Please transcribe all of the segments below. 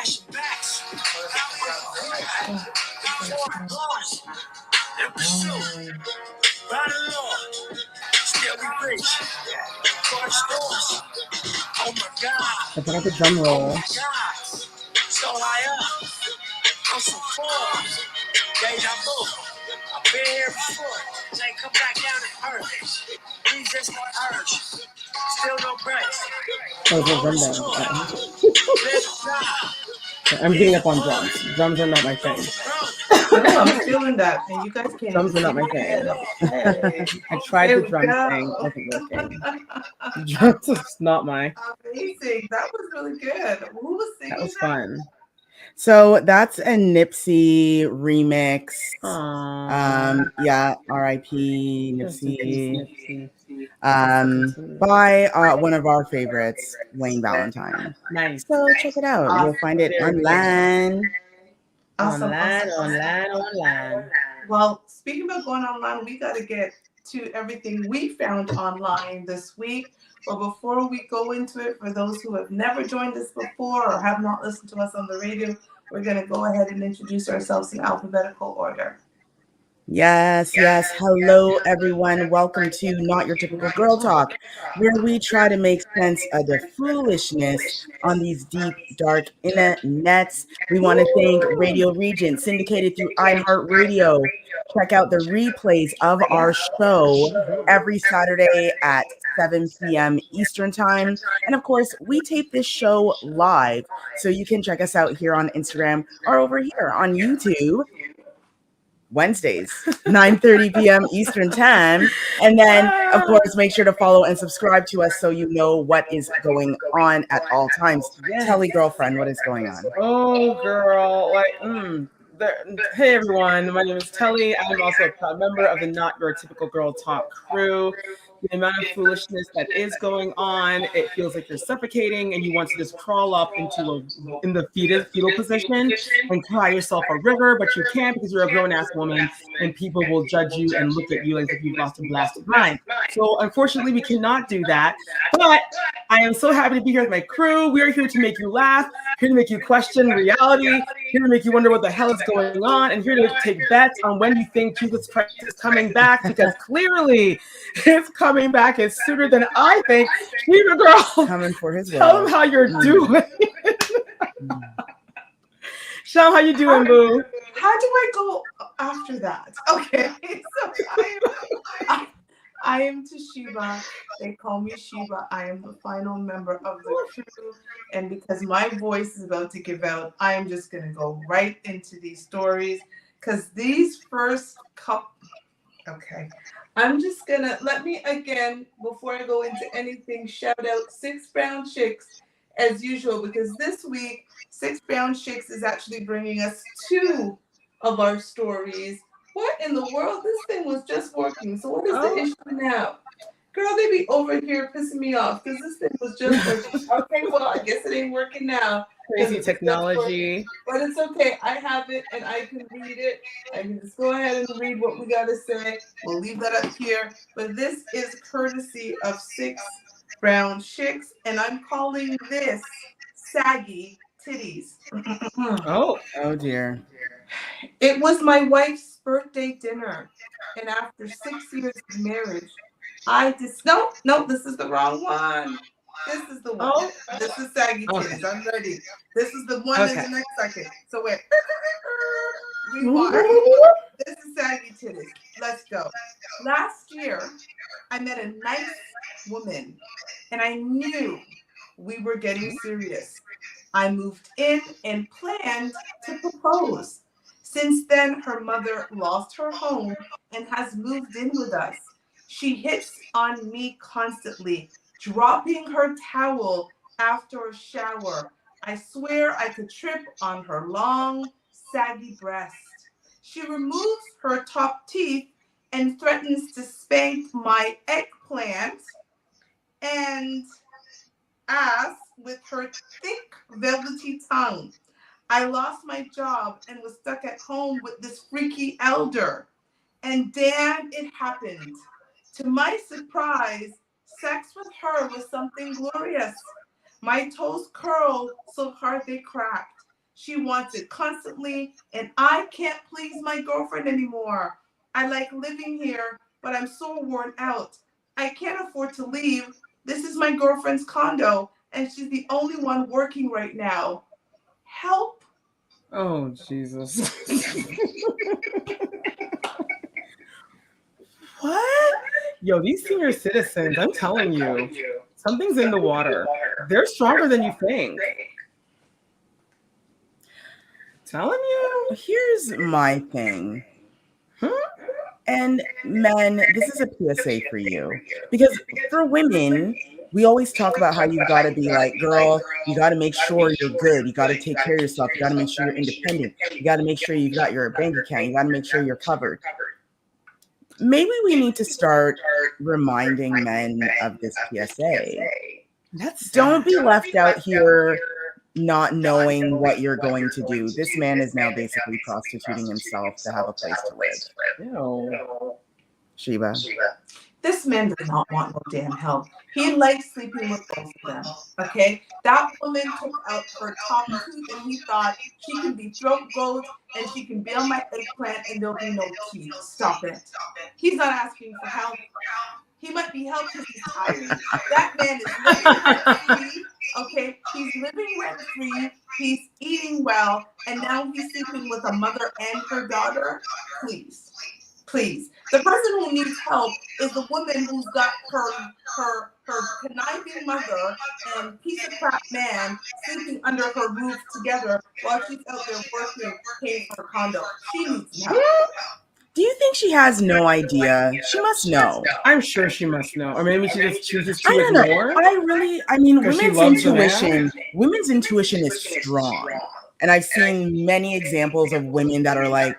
I forgot the drum roll. So I'm so far. Deja vu. I've been here before. They come back down to earth. Resist the urge. Still no breaks. Oh, there's a drum there. I'm beating up on drums. Drums are not my thing. I know, I'm feeling that, and you guys can't. Drums are not my thing. Okay. I tried the drum go. thing. It wasn't working. Drums is not my. Amazing. That was really good. Who was singing That was fun. So that's a Nipsey remix. Yeah, R.I.P. Nipsey. By one of our favorites, Wayne Valentine. Nice. So check it out. You'll find it online. Awesome. Online. Well, speaking about going online, we got to get to everything we found online this week. But before we go into it, for those who have never joined us before or have not listened to us on the radio, we're going to go ahead and introduce ourselves in alphabetical order. Yes. Hello, everyone. Welcome to Not Your Typical Girl Talk, where we try to make sense of the foolishness on these deep, dark internets. We want to thank Radio Regent, syndicated through iHeartRadio. Check out the replays of our show every Saturday at 7 p.m. Eastern Time. And of course, we tape this show live, so you can check us out here on Instagram or over here on YouTube. Wednesdays, 9:30 p.m. Eastern Time. And then, of course, make sure to follow and subscribe to us so you know what is going on at all times. Telly girlfriend, what is going on? Oh, girl. Hey, everyone. My name is Telly. I'm also a proud member of the Not Your Typical Girl Talk crew. The amount of foolishness that is going on, it feels like you're suffocating and you want to just crawl up in the fetal position and cry yourself a river, but you can't because you're a grown-ass woman and people will judge you and look at you as if you've lost a blasted mind. So unfortunately, we cannot do that. But I am so happy to be here with my crew. We are here to make you laugh, here to make you question reality, here to make you wonder what the hell is going on, and here to take bets on when you think Jesus Christ is coming back, because clearly it's coming back as sooner than I think. Shiva girl, coming for his tell them how you're doing. Show them how you doing, boo. How do I go after that? Okay, so I am Toshiba. They call me Shiba. I am the final member of the crew. And because my voice is about to give out, I am just going to go right into these stories. Because these first couple... Okay. I'm just going to... Let me, again, before I go into anything, shout out 6 Brown Chicks as usual. Because this week, 6 Brown Chicks is actually bringing us 2 of our stories. What in the world? This thing was just working. So what is the issue now? Girl, they be over here pissing me off because this thing was just working. Okay, well, I guess it ain't working now. Crazy technology. But it's okay. I have it and I can read it. I can just go ahead and read what we got to say. We'll leave that up here. But this is courtesy of 6 Brown Chicks. And I'm calling this Saggy Titties. Oh dear. It was my wife's birthday dinner, and after 6 years of marriage, no, this is the wrong one. This is the one. Oh. This is Saggy Titties. Okay. I'm ready. This is the one in the next second. So wait. Rewind. This is Saggy Titties. Let's go. Last year, I met a nice woman, and I knew we were getting serious. I moved in and planned to propose. Since then, her mother lost her home and has moved in with us. She hits on me constantly, dropping her towel after a shower. I swear I could trip on her long, saggy breast. She removes her top teeth and threatens to spank my eggplant and ass with her thick, velvety tongue. I lost my job and was stuck at home with this freaky elder. And damn, it happened. To my surprise, sex with her was something glorious. My toes curled so hard they cracked. She wants it constantly, and I can't please my girlfriend anymore. I like living here, but I'm so worn out. I can't afford to leave. This is my girlfriend's condo, and she's the only one working right now. Help. Oh, Jesus. What? Yo, these senior citizens, I'm telling you, something's in the water. They're stronger than you think. Telling you. Here's my thing. And men, this is a PSA for you. Because for women, we always talk about how you've got to be like, girl, you got to make sure you're good. You got to take care of yourself. You got to make sure you're independent. You got to make sure you've got your bank account. You got to make sure you're covered. Maybe we need to start reminding men of this PSA. Don't be left out here not knowing what you're going to do. This man is now basically prostituting himself to have a place to live. Ew. Sheba. This man does not want no damn help. He likes sleeping with both of them. Okay? That woman took out her top tooth and he thought she can be throat goat and she can be on my eggplant and there'll be no teeth. Stop it. He's not asking for help. He might be helped because he's tired. That man is living rent-free. Okay? He's living rent-free. He's eating well. And now he's sleeping with a mother and her daughter. Please. Please. The person who needs help is the woman who's got her conniving mother and piece of crap man sleeping under her roof together while she's out there working, paying for her condo. She needs help. Do you think she has no idea? She must know. I'm sure she must know. Or maybe she just chooses to I don't know. ignore. I mean, 'Cause she loves the man? women's intuition is strong. And I've seen many examples of women that are like,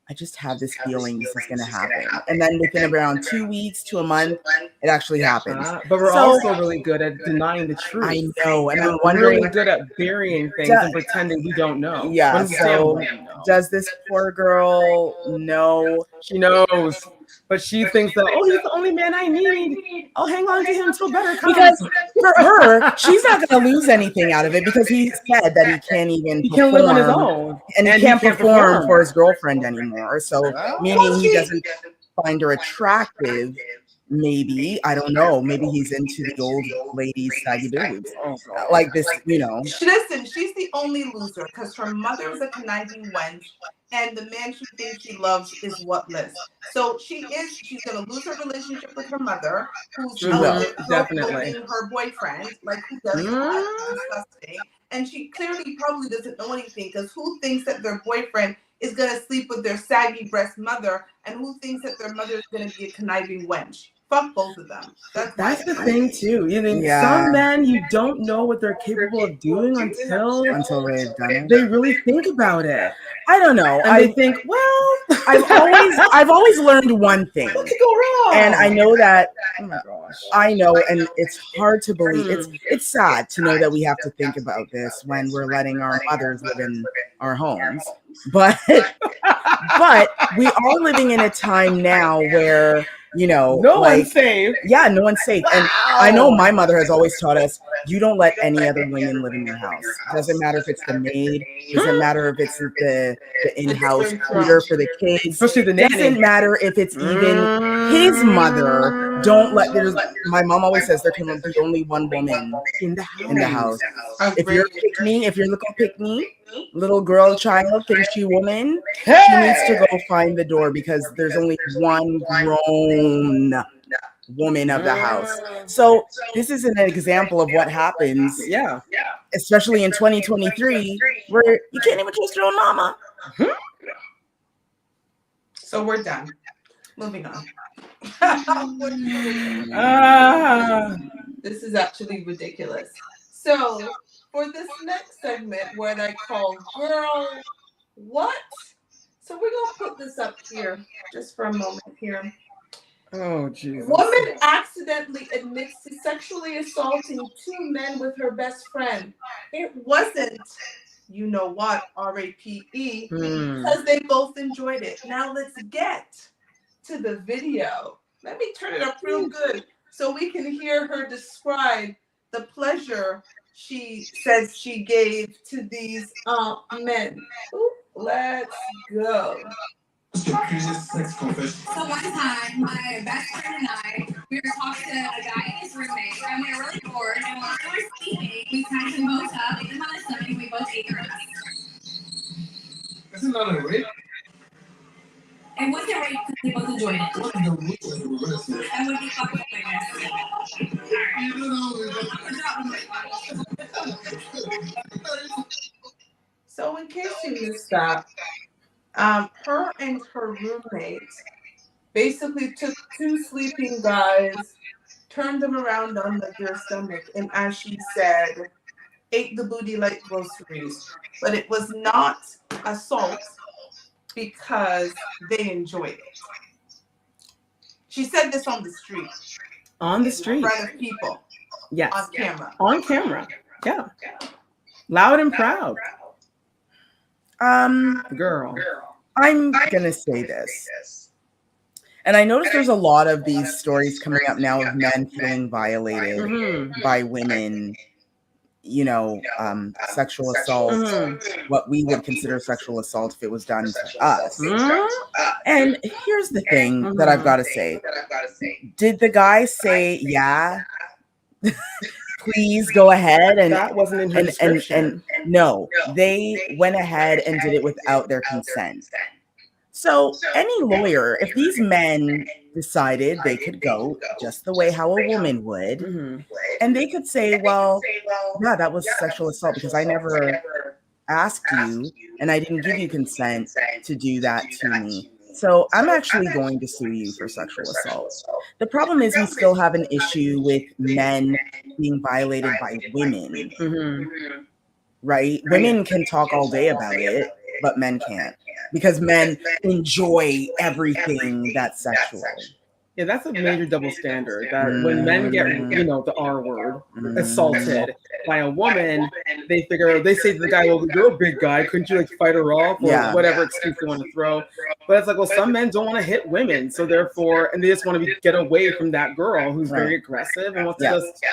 I just have this feeling this is going to happen. And then within around 2 weeks to a month, it actually happens. But we're also really good at denying the truth. I know. And I'm We're wondering. really good at burying things and pretending we don't know. Yeah. So does this poor girl know? She knows. But she thinks that, oh, he's the only man I need. I'll hang on to him till better comes. Because for her, she's not going to lose anything out of it because he said that he can't even he can't live on his own. And he can't perform for his girlfriend anymore. So meaning he doesn't find her attractive. Maybe, I don't know. Maybe he's into the old ladies saggy boobs. Like this, you know. Listen, she's the only loser because her mother's a conniving wench and the man she thinks she loves is whatless. So she's gonna lose her relationship with her mother, who's definitely her boyfriend, like who does that? Disgusting. And she clearly probably doesn't know anything because who thinks that their boyfriend is gonna sleep with their saggy breast mother, and who thinks that their mother is gonna be a conniving wench? Fuck both of them. That's the thing too. You know, some men you don't know what they're capable of doing until they've done it. They really think about it. I don't know. And they think, well, I've always learned one thing. What could go wrong? And I know that. Oh my gosh. I know, and it's hard to believe. It's sad to know that we have to think about this when we're letting our mothers live in our homes. But we are living in a time now where, you know, no one's safe. Yeah, no one's safe. And I know my mother has always taught us, you don't let any other women live in your house. Doesn't matter if it's the maid. Doesn't matter if it's the in-house tutor for the kids. Especially the nanny. Doesn't matter if it's even his mother. Don't let my mom always says there can be only one woman in the house. If you're looking pick me, little girl, child, fishy woman, she needs to go find the door because there's only one grown woman of the house. So this is an example of what happens, especially in 2023, where you can't even trust your own mama. So we're done. Moving on. This is actually ridiculous. So for this next segment, what I call Girl What? So we're going to put this up here just for a moment here. Oh, Jesus. Woman accidentally admits to sexually assaulting 2 men with her best friend. It wasn't, you know what, R-A-P-E, because they both enjoyed it. Now let's get to the video. Let me turn it up real good so we can hear her describe the pleasure she says she gave to these men. Ooh, let's go. What's your craziest sex confession? So one time, my best friend and I, we were talking to a guy and his roommate, and we were really bored, and while we were sleeping, we tied them both up, laid them on their stomach, and we both ate their ass. This is not a rape. It wasn't rape because they both enjoyed it. What is the rules? And when we fucked with So in case you missed that, her and her roommate basically took two sleeping guys, turned them around on their stomach, and as she said, ate the booty like groceries. But it was not assault because they enjoyed it. She said this on the street. On the street. In front of people. Yes. On camera. On camera. Yeah. Loud and proud. Girl. I'm going to say this. And I notice there's a lot of these stories coming up now of men feeling violated by women, you know, sexual assault, what we would consider sexual assault if it was done to us. And here's the thing that I've got to say. Did the guy say, yeah, please go ahead? And that wasn't in her description. And no, they went ahead and did it without their consent. So any lawyer, if these men decided they could go just the way how a woman would, and they could say, well, yeah, that was sexual assault because I never asked you and I didn't give you consent to do that to me. So I'm actually going to sue you for sexual assault. The problem is we still have an issue with men being violated by women, right? Women can talk all day about it, but men can't because men enjoy everything that's sexual. Yeah, that's a major double standard. That when men get, you know, the R word, assaulted by a woman, they say to the guy, well, you're a big guy, couldn't you like fight her off or whatever excuse they want to throw? But it's like, well, some men don't want to hit women, so therefore, and they just want to get away from that girl who's very aggressive and wants to just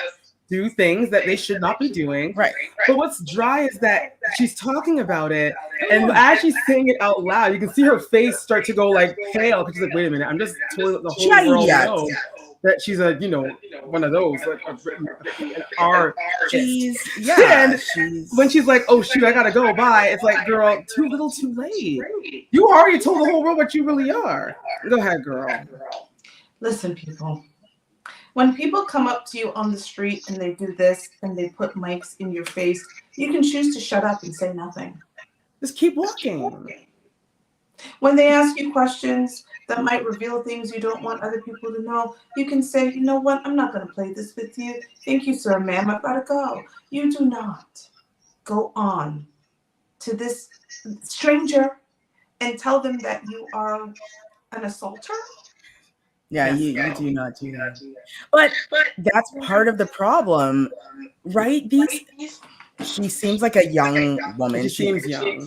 do things that they should not be doing. Right. But what's dry is that she's talking about it, and as she's saying it out loud, you can see her face start to go like pale because she's like, wait a minute, I'm just telling the whole world knows that she's a, you know, one of those like when she's like, oh shoot, I gotta go, bye. It's like, girl, too little, too late. You already told the whole world what you really are. Go ahead, girl. Listen, people. When people come up to you on the street and they do this and they put mics in your face, you can choose to shut up and say nothing. Just keep walking. When they ask you questions that might reveal things you don't want other people to know, you can say, you know what, I'm not going to play this with you. Thank you, sir, ma'am, I've got to go. You do not go on to this stranger and tell them that you are an assaulter. Yeah, you do not do that. But that's part of the problem, right? She seems like a young woman. She seems young.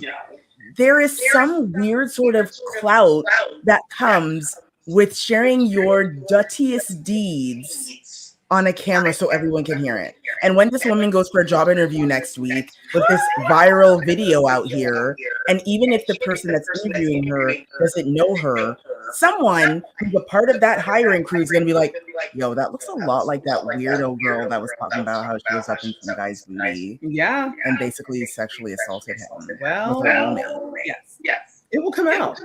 There is some weird sort of clout that comes with sharing your dirtiest deeds on a camera so everyone can hear it. And when this woman goes for a job interview next week with this viral video out here, and even if the person that's interviewing her doesn't know her, someone who's a part of that hiring crew is going to be like, yo, that looks a lot like that weirdo girl that was talking about how she was up in some guy's booty. Yeah. And basically sexually assaulted him. Well, yes. It will come out.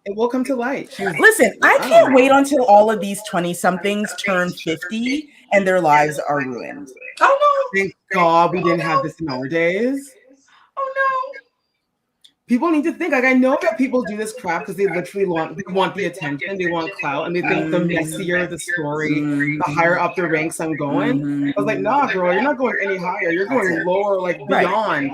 It will come to light. Listen, I can't wait until all of these 20-somethings turn 50 and their lives are ruined. Oh, no. Thank God we didn't have this in our days. Oh, no. People need to think. Like, I know that people do this crap because they literally want the attention, they want clout, and they think the messier the story, the higher up the ranks I'm going. I was like, nah, girl, you're not going any higher. You're going lower, like beyond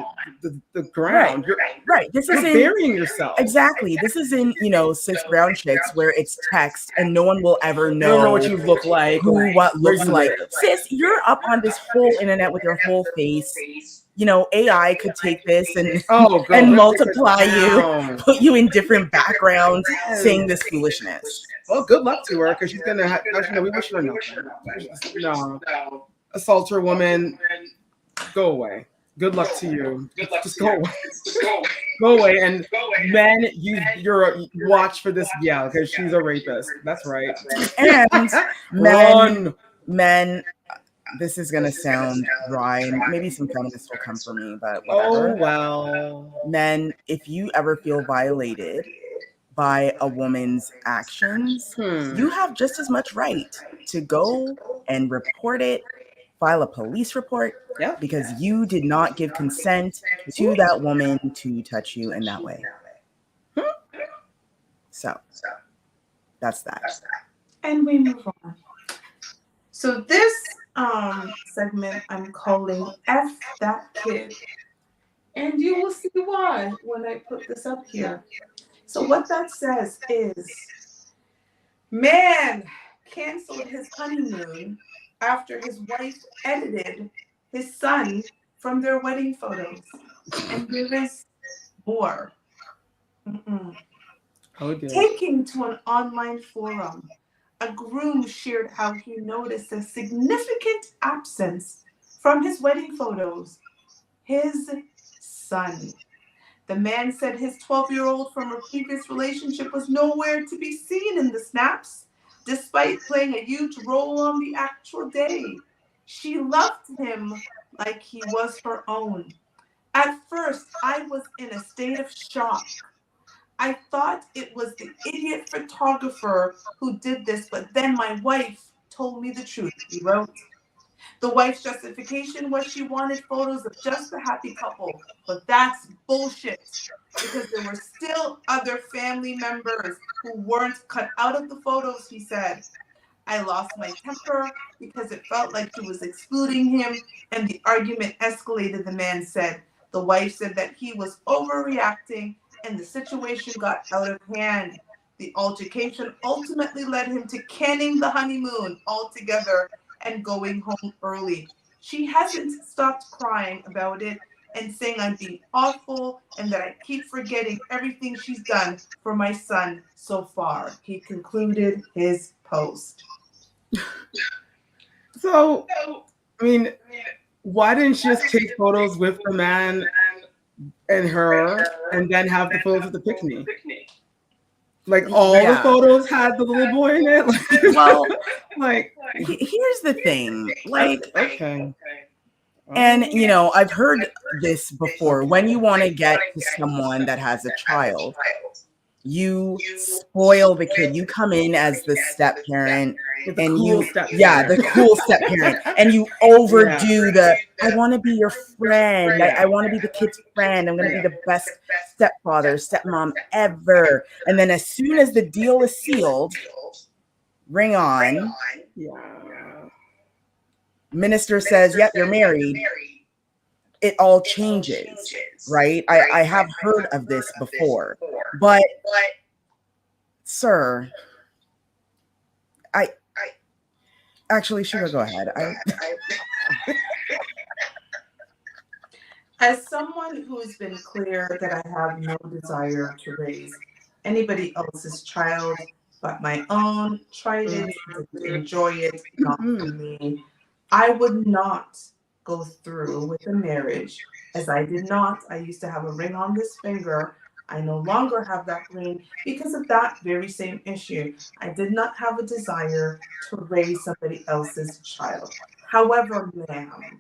the ground. Right. This you're is burying yourself. Exactly. This is in, cis brown chicks where it's text and no one will ever know what you look like, what looks like. Sis, you're up on this whole internet with your whole face. AI could take this and multiply you, put you in different backgrounds, saying this foolishness. Well, good luck to her because she's gonna. We wish her nothing. No, assault her woman. Go away. Good luck to you. Just go away. Go away. And men, use your watch for this gal because she's a rapist. That's right. And men, Run. men, this is gonna sound dry, and maybe some feminists will come for me, but Oh whatever. well. Men, if you ever feel violated by a woman's actions, you have just as much right to go and report it, file a police report, Yeah. because you did not give consent to that woman to touch you in that way. So that's that. And we move on. So this segment I'm calling F That Kid. And you will see why when I put this up here. So what that says is, man canceled his honeymoon after his wife edited his son from their wedding photos. And there is more. Oh dear. Taking to an online forum, a groom shared how he noticed a significant absence from his wedding photos. His son. The man said his 12-year-old from a previous relationship was nowhere to be seen in the snaps, despite playing a huge role on the actual day. She loved him like he was her own. At first, I was in a state of shock. I thought it was the idiot photographer who did this, but then my wife told me the truth, he wrote. The wife's justification was she wanted photos of just the happy couple, but that's bullshit because there were still other family members who weren't cut out of the photos, he said. I lost my temper because it felt like she was excluding him, and the argument escalated, the man said. The wife said that he was overreacting and the situation got out of hand. The altercation ultimately led him to canning the honeymoon altogether and going home early. She hasn't stopped crying about it and saying I'm being awful and that I keep forgetting everything she's done for my son so far. He concluded his post. So, I mean, why didn't she just take photos with the man and her and then have the photos of the picnic? Like all the photos had the little boy in it? Well, like here's the thing. Like, okay. And, you know, I've heard this before. When you want to get to someone that has a child, you spoil the kid. You come in as the step parent, and the cool step parent, and you overdo I want to be your friend. I want to be the kid's friend. I'm going to be the best stepfather, stepmom ever. And then as soon as the deal is sealed, ring on. Minister says, yep, you're married. It all changes, right? I have heard of this before, but sir, I actually, Sugar, go ahead. As someone who has been clear that I have no desire to raise anybody else's child but my own, tried it, enjoy it, not for me, I would not go through with a marriage as I did not. I used to have a ring on this finger. I no longer have that ring because of that very same issue. I did not have a desire to raise somebody else's child. However, ma'am,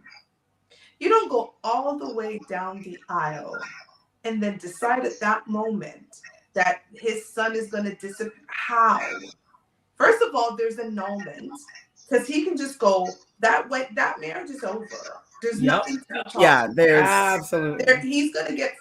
you don't go all the way down the aisle and then decide at that moment that his son is going to disappear. How? First of all, there's annulment because he can just go that way. That marriage is over. There's nothing to talk. Yeah, there's absolutely. He's going to get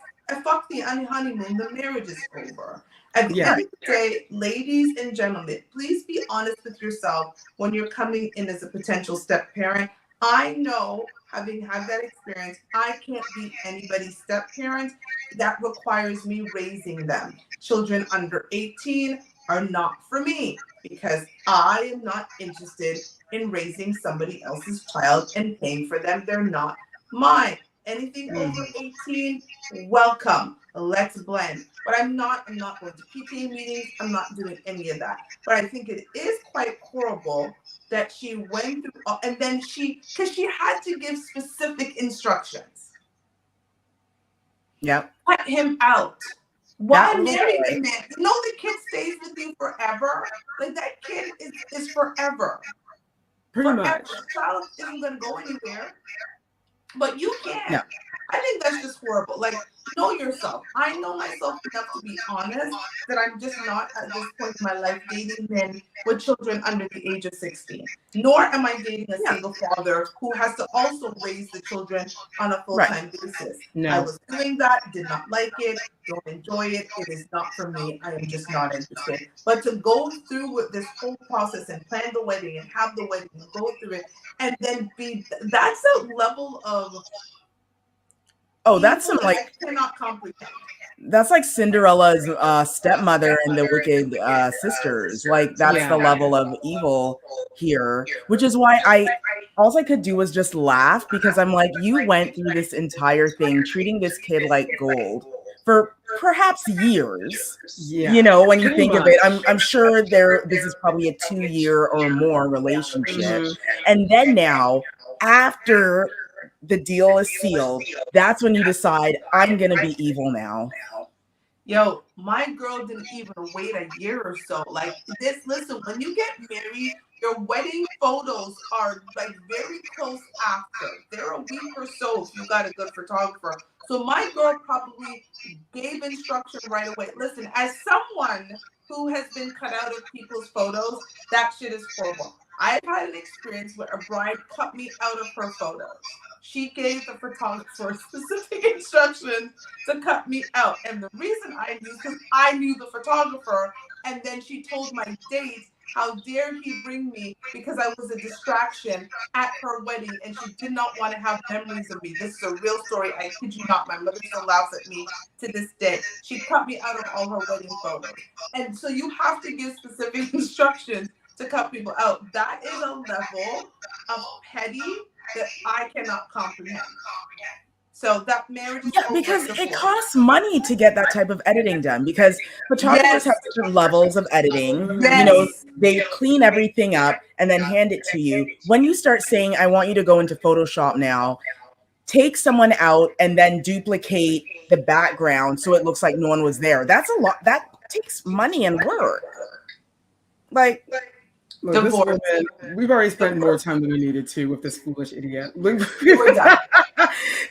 fuck the honeymoon. The marriage is over. At the end of the day, ladies and gentlemen, please be honest with yourself when you're coming in as a potential step parent. I know, having had that experience, I can't be anybody's step parent. That requires me raising them. Children under 18 are not for me because I am not interested in raising somebody else's child and paying for them. They're not mine. Anything over 18, welcome. Let's blend. But I'm not going to PTA meetings. I'm not doing any of that. But I think it is quite horrible that she went through, and then because she had to give specific instructions. Yep. Cut him out. Why marry the man? You know the kid stays with you forever. Like that kid is forever. Pretty Forever. much. The child isn't going to go anywhere. But you can't. No. I think that's just horrible. Like, know yourself. I know myself enough to be honest that I'm just not at this point in my life dating men with children under the age of 16. Nor am I dating a single father who has to also raise the children on a full-time basis. No. I was doing that, did not like it, don't enjoy it. It is not for me. I am just not interested. But to go through with this whole process and plan the wedding and have the wedding and go through it and then that's a level of that's some like I cannot comprehend. That's like Cinderella's stepmother and the wicked sisters. Like that's the level of evil here, which is why all I could do was just laugh, because I'm like, you went through this entire thing treating this kid like gold for perhaps years. You know, when you think of it, I'm sure this is probably a 2-year or more relationship. And then now, after the deal is sealed, that's when you decide, I'm going to be evil now. Yo, my girl didn't even wait a year or so. Like this, listen, when you get married, your wedding photos are like very close after. They're a week or so if you got a good photographer. So my girl probably gave instruction right away. Listen, as someone who has been cut out of people's photos, that shit is horrible. I've had an experience where a bride cut me out of her photos. She gave the photographer specific instructions to cut me out. And the reason I knew is because I knew the photographer. And then she told my dates, how dare he bring me because I was a distraction at her wedding and she did not want to have memories of me. This is a real story. I kid you not. My mother still laughs at me to this day. She cut me out of all her wedding photos. And so you have to give specific instructions to cut people out. That is a level of petty that I cannot comprehend. So that marriage is because it costs money to get that type of editing done, because photographers have different levels of editing. You know, they clean everything up and then hand it to you. When you start saying, I want you to go into Photoshop now, take someone out and then duplicate the background so it looks like no one was there. That's a lot. That takes money and work. Like, look, this woman, we've already spent more time than we needed to with this foolish idiot.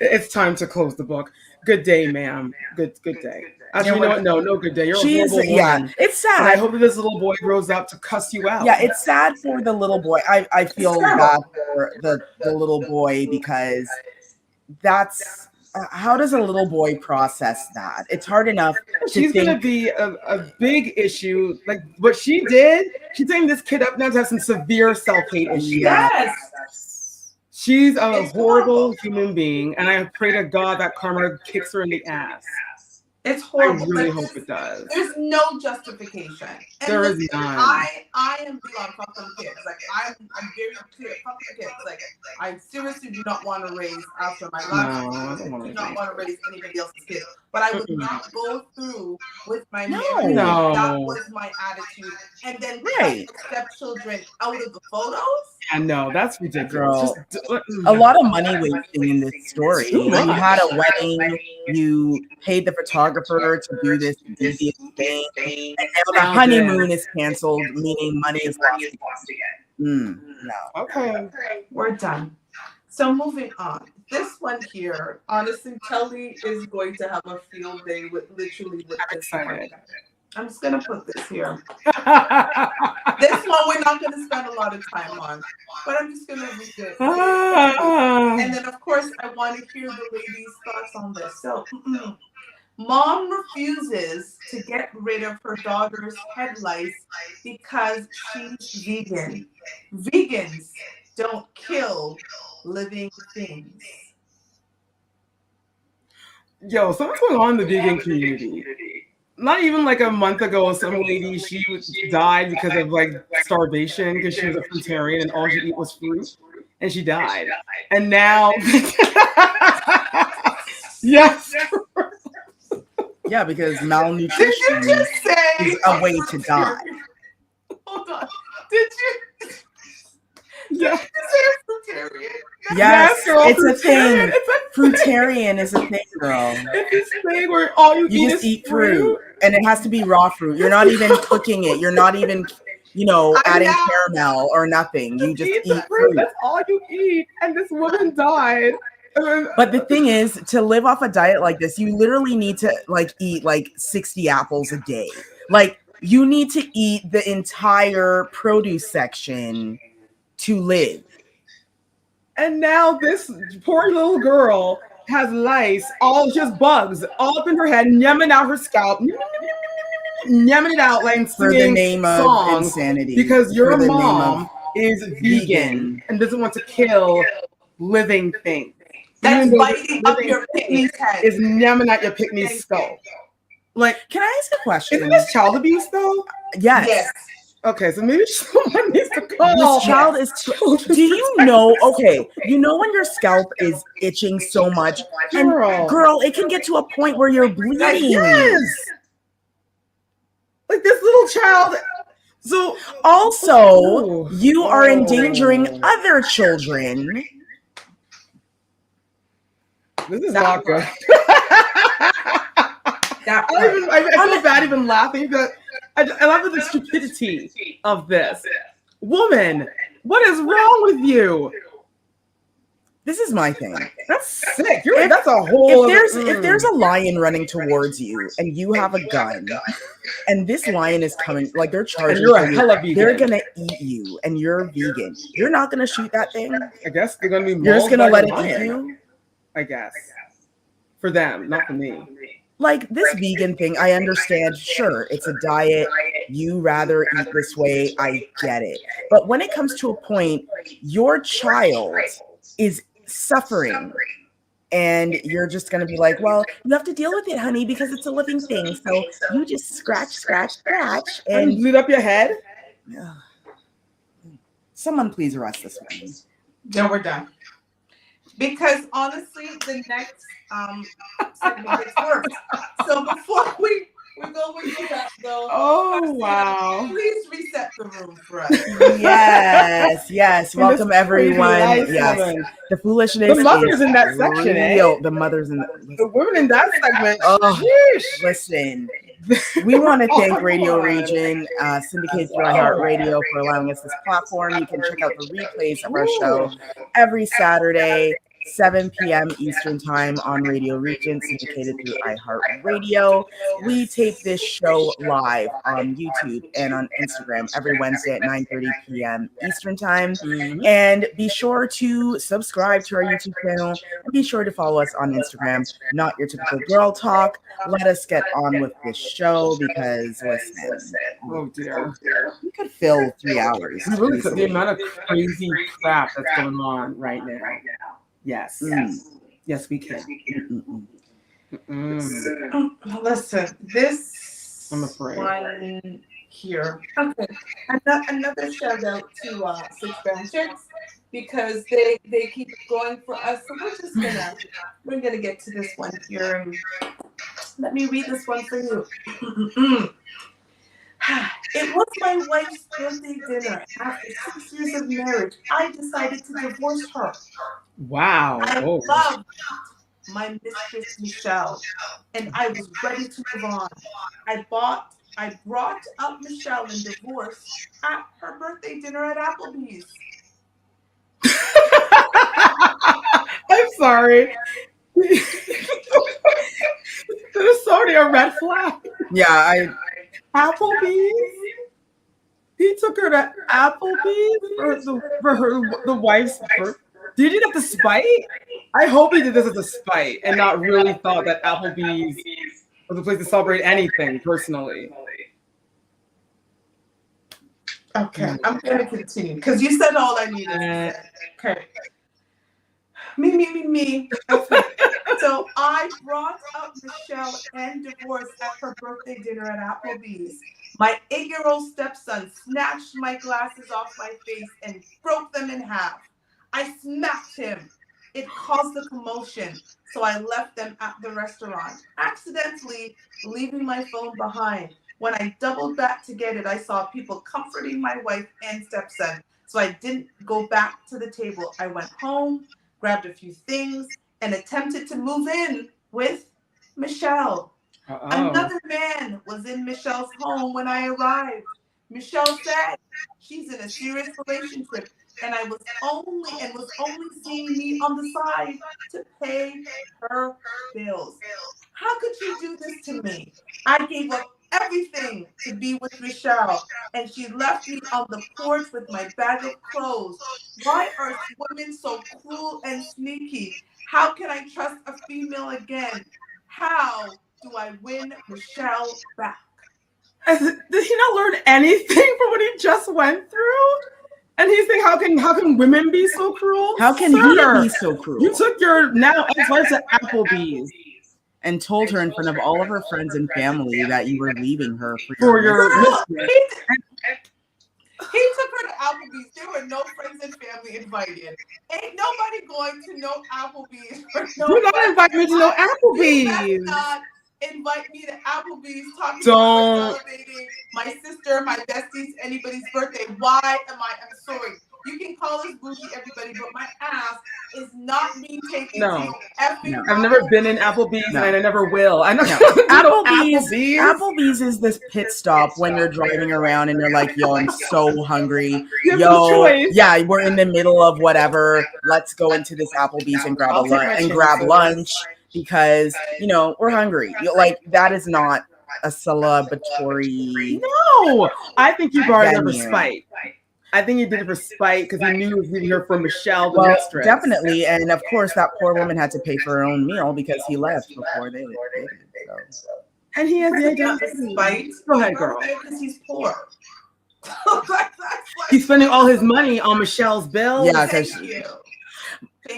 It's time to close the book. Good day, ma'am. Good day. Actually, you know what? No good day. You're a horrible woman. Yeah, it's sad. And I hope that this little boy grows up to cuss you out. Yeah, it's sad for the little boy. I feel bad for the little boy, because that's how does a little boy process that? It's hard enough. She's going to be a big issue. Like what she did, she's taking this kid up now to have some severe self-hate issues. Yes. She's a horrible human being, and I pray to God that karma kicks her in the ass. It's horrible. I really hope it does. There's no justification. And there is none. I am big on fuck them kids. Like I'm very clear. Fuck the kids. Like I seriously do not want to raise after my life. I do not want to raise anybody else's kids. But I would not go through with my marriage. That was my attitude. And then cut stepchildren out of the photos. I know, that's ridiculous. A lot of money wasting in this story. You had a wedding, you paid the photographer to do this devious thing, and now the honeymoon is canceled, meaning money is lost again. No. Okay, we're done. So moving on. This one here, honestly, Kelly is going to have a field day with this one. I'm just going to put this here. This one we're not going to spend a lot of time on, but I'm just going to read it. And then, of course, I want to hear the ladies' thoughts on this. So, mom refuses to get rid of her daughter's head lice because she's vegan. Vegans don't kill living things. Yo, something's going on in the vegan community. Not even like a month ago, some lady, she died because of like starvation because she was a fruitarian and all she ate was fruit, and she died. And now, yes. Yeah, because malnutrition is a way to die. Hold on. Did you? Yes, girl, it's a thing. It's a Fruitarian is a thing, girl. It's this thing where all you eat just is eat fruit, and it has to be raw fruit. You're not even cooking it. You're not even, adding caramel or nothing. You just eat the fruit. That's all you eat. And this woman died. But the thing is, to live off a diet like this, you literally need to eat 60 apples a day. You need to eat the entire produce section to live. And now this poor little girl has lice, just bugs all up in her head, numbing out her scalp, numbing it out, like for the name of insanity. Because your mom is vegan and doesn't want to kill living things. That's biting up your picnic's head. Is numbing out your picnic's skull. Can I ask a question? Isn't this child abuse though? Yes. Okay, so maybe someone needs to call. This child is. Do you know? Okay, you know when your scalp is itching so much, and girl, it can get to a point where you're bleeding. Yes. Like this little child. So also, you are endangering other children. This is not good. I feel bad even laughing because I love the stupidity of this. Woman, what is wrong with you? This is my thing. That's sick. That's a whole. If there's a lion running towards you and you have a gun, and this lion is coming, they're charging you, they're gonna eat you, and you're vegan. You're not gonna shoot that thing. I guess they're gonna be. You're just gonna let it eat you. I guess. For them, not for me. This vegan thing, I understand. Sure, it's a diet. You rather eat this way. I get it. But when it comes to a point, your child is suffering, and you're just going to be like, well, you have to deal with it, honey, because it's a living thing. So you just scratch, and bleed up your head. Someone please arrest this one. Then we're done. Because honestly, the next segment gets worse. So before we go into that, though. Oh, wow. Please reset the room for us. Yes. Welcome, everyone. Yes. The foolishness. The mothers in that section, real. The mothers in the women in that segment. Listen. We want to thank Radio Region, syndicated through iHeartRadio, for allowing us this platform. You can check out the replays of our show every Saturday, 7 p.m. Eastern Time on Radio Region, syndicated through iHeartRadio. We tape this show live on YouTube and on Instagram every Wednesday at 9:30 p.m. Eastern Time. And be sure to subscribe to our YouTube channel, and be sure to follow us on Instagram, Not Your Typical Girl Talk. Let us get on with this show because, listen, oh dear, we could fill 3 hours. Really, the amount of crazy crap that's going on right now. Yes. Yes, we can. Listen, this I'm afraid. one here. Okay. Another shout out to Six Brown Chicks, because they keep going for us. So we're gonna get to this one here. Let me read this one for you. It was my wife's birthday dinner. After 6 years of marriage, I decided to divorce her. Wow. I loved my mistress Michelle, and I was ready to move on. I brought up Michelle in divorce at her birthday dinner at Applebee's. I'm sorry. There's already a red flag. Yeah, Applebee's. He took her to Applebee's for the wife's birthday. Did he do that to spite? I hope he did this as a spite and not really thought that Applebee's was a place to celebrate anything personally. Okay, I'm going to continue because you said all I needed to say. Okay. Me. Okay. So I brought up Michelle and divorce at her birthday dinner at Applebee's. My 8-year-old stepson snatched my glasses off my face and broke them in half. I smacked him. It caused a commotion, so I left them at the restaurant, accidentally leaving my phone behind. When I doubled back to get it, I saw people comforting my wife and stepson, so I didn't go back to the table. I went home, grabbed a few things, and attempted to move in with Michelle. Another man was in Michelle's home when I arrived. Michelle said she's in a serious relationship and was only seeing me on the side to pay her bills. How could she do this to me? I gave up everything to be with Michelle, and she left me on the porch with my bag of clothes. Why are women so cruel and sneaky? How can I trust a female again? How do I win Michelle back? Did he not learn anything from what he just went through? And he's saying, how can women be so cruel? How can he be so cruel? You took your now ex-wife to Applebee's and told her in front of all of her friends and family that you were leaving her for your mistress. He took her to Applebee's. There were no friends and family invited. Ain't nobody going to no Applebee's. You're not invite me to no Applebee's. Not invite me to Applebee's talking about celebrating my sister, my besties, anybody's birthday. Why am I? I'm sorry. You can call us bougie, everybody, but my ass is not being taken to effing. I've never been in Applebee's and I never will. I know. Applebee's is this pit stop when you're driving around and you're like, yo, I'm so hungry. Yo, yeah, we're in the middle of whatever. Let's go into this Applebee's and grab lunch because, you know, we're hungry. Like, that is not a celebratory. No, I think you brought it up for spite. I think he did it for spite because he knew he was leaving her for Michelle, the mistress. Definitely. And of course, that poor woman had to pay for her own meal because he left before they did. So. And he has the identity. Spite. Go ahead, girl. Because he's poor. He's spending all his money on Michelle's bills. Yeah,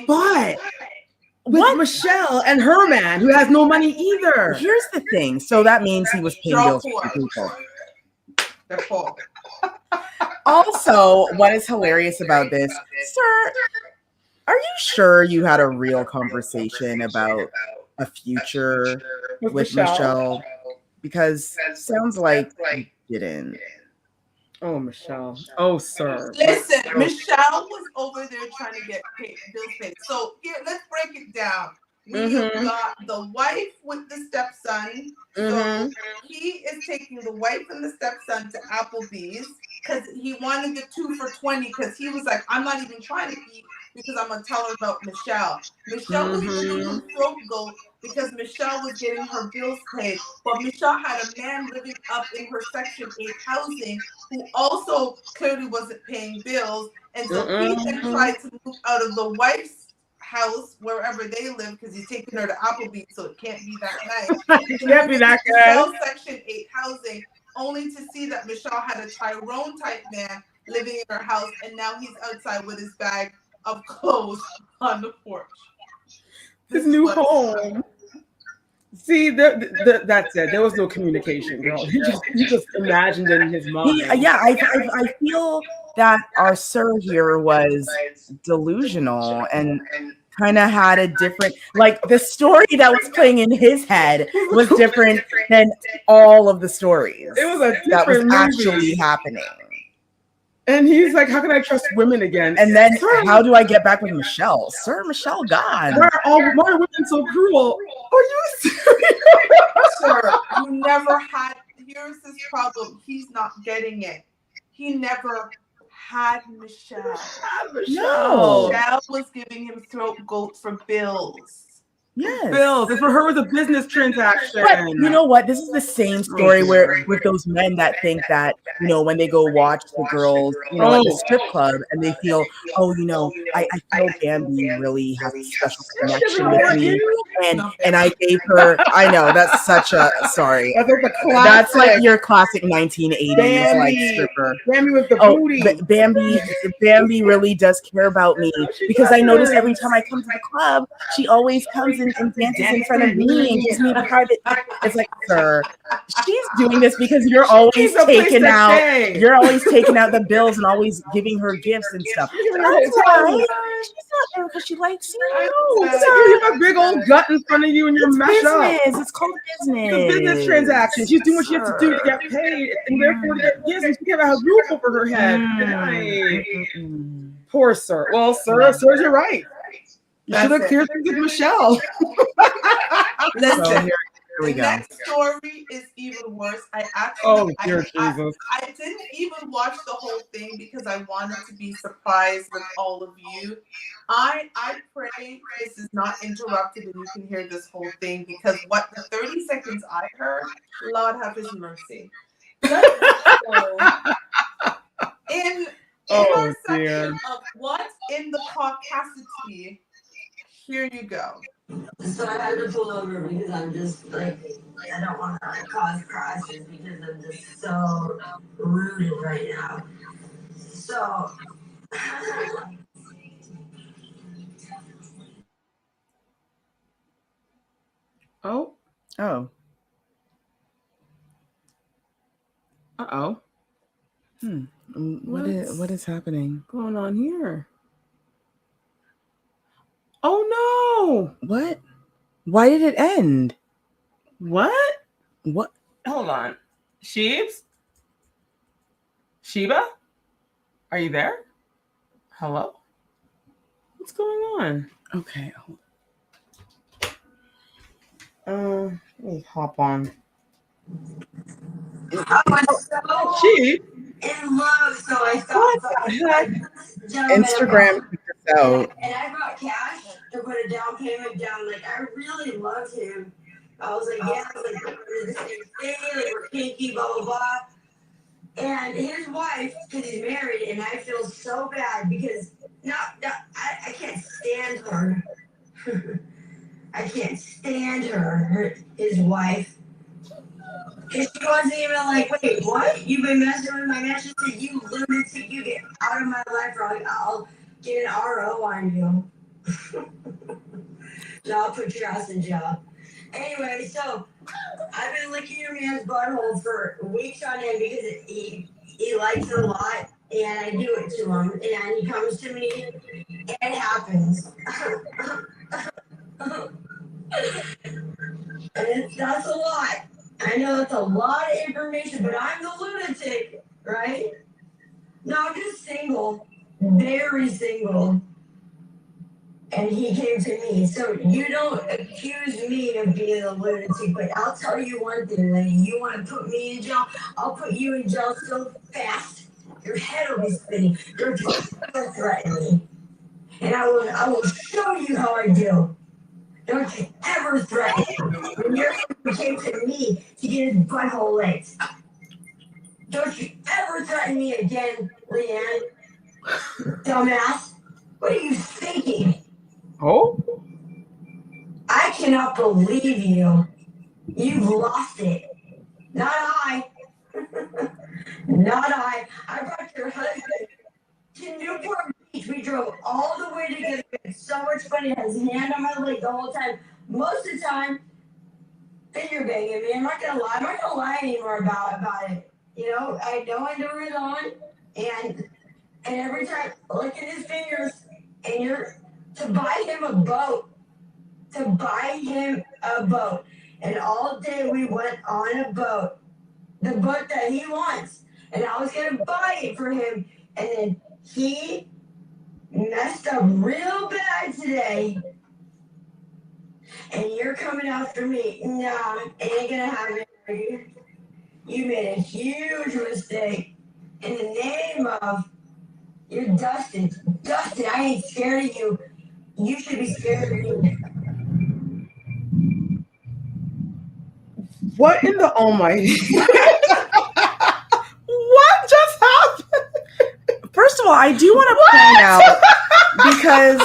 but with Michelle and her man who has no money either. Here's the thing. So that means he was paying bills for people. They're poor. Also, what is hilarious about this, sir, are you sure you had a real conversation about a future with Michelle? Because sounds like you didn't. Oh, Michelle. Oh, sir. Listen, Michelle was over there trying to get bills paid. So here, let's break it down. We got the wife with the stepson. So he is taking the wife and the stepson to Applebee's because he wanted the 2 for $20 because he was like, I'm not even trying to eat because I'm going to tell her about Michelle. Michelle was giving him throat goat because Michelle was getting her bills paid. But Michelle had a man living up in her Section 8 housing who also clearly wasn't paying bills. And so he then tried to move out of the wife's house wherever they live because he's taking her to Applebee's, so it can't be that nice. It can't be that good. Section 8 housing, only to see that Michelle had a Tyrone type man living in her house, and now he's outside with his bag of clothes on the porch. His new home. See, that's it. There was no communication, girl. He just imagined it in his mind. I feel that our sir here was delusional and kind of had a different, like the story that was playing in his head was different than all of the stories. It was a different that was movie. Actually happening. And he's like, how can I trust women again? And then, how do I get back with Michelle? Sir, Michelle gone. Why are women so cruel? Are you serious? Sir, you never had, here's this problem. He's not getting it. He never had Michelle. No. Michelle was giving him throat goat for bills. Yes. Bills. And for her, it was a business transaction. But you know what? This is the same story where with those men that think that, you know, when they go watch the girls, you know, at the strip club and they feel, oh, you know, I feel Bambi really has a special connection with me. And I gave her, I know, that's such a, sorry. That's like your classic 1980s Bambi, like stripper. Bambi with the booty. Bambi really does care about me because I notice every time I come to the club, she always comes in and dances in front of me and gives me a private. It's like, sir, she's doing this because you're always taking out the bills and always giving her gifts and stuff. That's why she's not there because she likes you. You have a big old gut in front of you and you're messed up. It's called business. It's a business transaction. She's doing what she has to do to get paid and therefore to get gifts and she can't have a roof over her head. Poor sir. Well, sir, you're right. You should have cleared things with Michelle. Listen, So here we the go. next story is even worse. I actually, Jesus. I didn't even watch the whole thing because I wanted to be surprised with all of you. I pray this is not interrupted and you can hear this whole thing, because what the 30 seconds I heard, Lord have his mercy. Just so in our section of what in the caucasity, here you go. So I had to pull over because I'm just like, I don't want to cause crashes because I'm just so rooted right now. So, Oh. Oh. Uh-oh. What is happening? Going on here? Oh no! What? Why did it end? What? What? Hold on. Sheebs? Sheba? Are you there? Hello? What's going on? Okay. Let me hop on. I was so Sheep? in love, so I What thought, the heck? Instagram took this out. and I brought cash to put a down payment down. Like, I really loved him. I was like, yeah, I was like, we're the same thing, like, we're kinky, blah, blah, blah. And his wife, because he's married, and I feel so bad because I can't stand her. I can't stand his wife. And she wasn't even like, wait, what? You've been messing with my man? She said, you lunatic, you get out of my life, or I'll get an RO on you. No, I'll put your ass in jail. Anyway, so I've been licking your man's butthole for weeks on end because he likes it a lot, and I do it to him, and he comes to me, and it happens. And that's a lot. I know it's a lot of information, but I'm the lunatic, right? No, I'm just single, very single. And he came to me. So you don't accuse me of being a lunatic, but I'll tell you one thing, lady. You want to put me in jail? I'll put you in jail so fast, your head will be spinning. Don't you ever threaten me. And I will show you how I do. Don't you ever threaten me. When your husband came to me to get his butthole licked. Don't you ever threaten me again, Leanne. Dumbass. What are you thinking? Oh? I cannot believe you. You've lost it. Not I. Not I. I brought your husband to Newport Beach. We drove all the way together. It's so much fun. He had his hand on my leg the whole time. Most of the time, finger banging me. I'm not gonna lie anymore about it. You know, I had no underwear on, and every time look at his fingers, and you're to buy him a boat. And all day we went on a boat. The boat that he wants. And I was gonna buy it for him. And then he messed up real bad today. And you're coming after me. Nah, it ain't gonna happen. You made a huge mistake. In the name of, you're Dustin. Dustin, I ain't scared of you. You should be scared of me. What in the almighty? What just happened? First of all, I do want to point out, because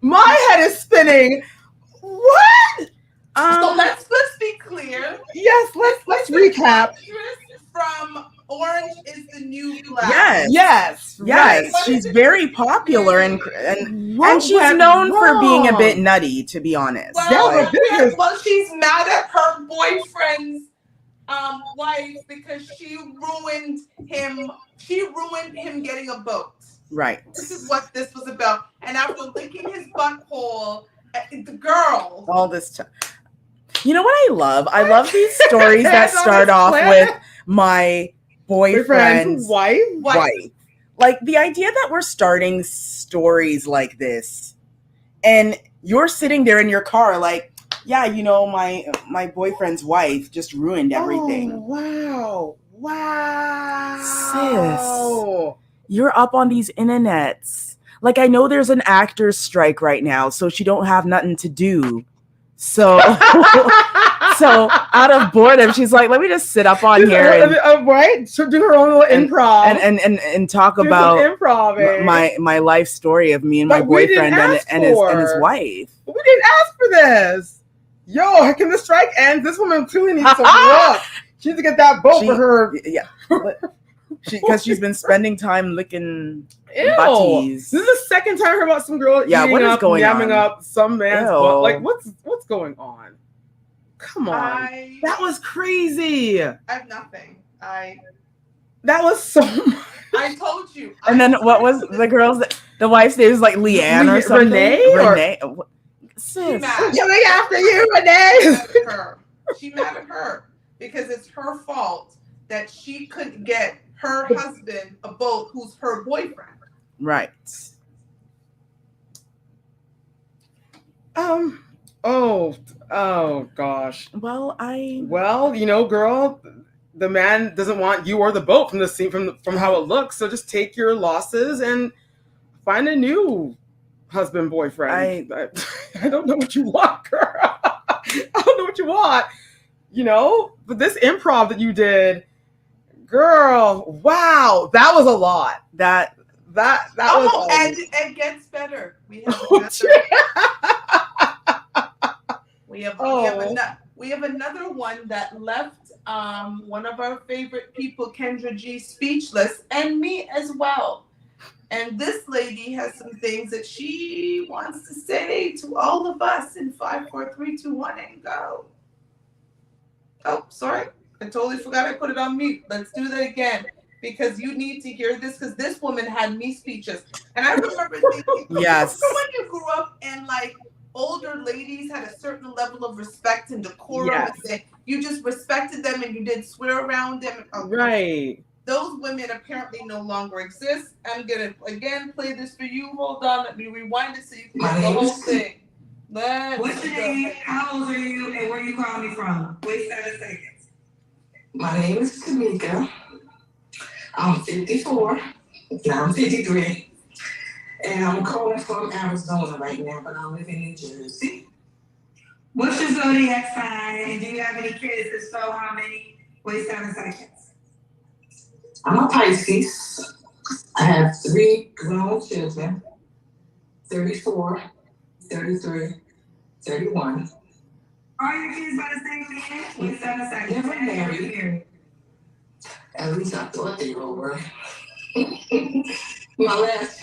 my head is spinning. What? So let's be clear. Yes, let's recap. From Orange is the New Black. Yes. Right. She's very popular and she's known for being a bit nutty, to be honest. Well, she's mad at her boyfriend's wife because she ruined him. She ruined him getting a boat. Right. This is what this was about. And after licking his butthole, the girl. All this time. You know what I love? I love these stories that start off with my boyfriend's wife. Like the idea that we're starting stories like this and you're sitting there in your car like, yeah, my boyfriend's wife just ruined everything. Oh, wow. Sis, you're up on these internets. Like, I know there's an actor's strike right now, so she don't have nothing to do. So so out of boredom, she's like, let me just sit up on here and right, so do her own little improv and talk about improv, my life story of me and my boyfriend and his wife. We didn't ask for this. Yo, can the strike end? This woman clearly needs some work. She needs to get that boat for her. Yeah. Because she's been spending time licking butties. This is the second time I heard about some girl what is going yamming on? up some man's butt. Like, what's going on? Come on. That was crazy. I have nothing. That was so much. I told you. And then what was the wife's name was like Leanne or something? Renee? Sis. Coming after you, Renee. She mad at her because it's her fault that she couldn't get her husband a boat who's her boyfriend. Right. Oh gosh. Well, girl, the man doesn't want you or the boat from the scene from how it looks. So just take your losses and find a new husband, boyfriend. I don't know what you want, girl. I don't know what you want. But this improv that you did, girl, wow, that was a lot. That was. And it gets better. We have another one that left one of our favorite people, Kendra G, speechless, and me as well. And this lady has some things that she wants to say to all of us in 5, 4, 3, 2, 1, and go. Oh, sorry. I totally forgot I put it on mute. Let's do that again because you need to hear this because this woman had me speechless. And I remember thinking, yes. So when you grew up and like older ladies had a certain level of respect and decorum, yes. And you just respected them and you didn't swear around them. Right. Those women apparently no longer exist. I'm going to, again, play this for you. Hold on. Let me rewind it so you can get the whole thing. What's your name? How old are you? And where you calling me from? Wait 7 seconds. My name is Tamika. I'm 54. Now I'm 53. And I'm calling from Arizona right now, but I live in New Jersey. What's your zodiac sign? And do you have any kids? If so, how many? Wait 7 seconds. I'm a Pisces. I have 3 grown children, 34, 33, 31. Are your kids by the same man? Wait 7 seconds. Never married. At least I thought they were. My last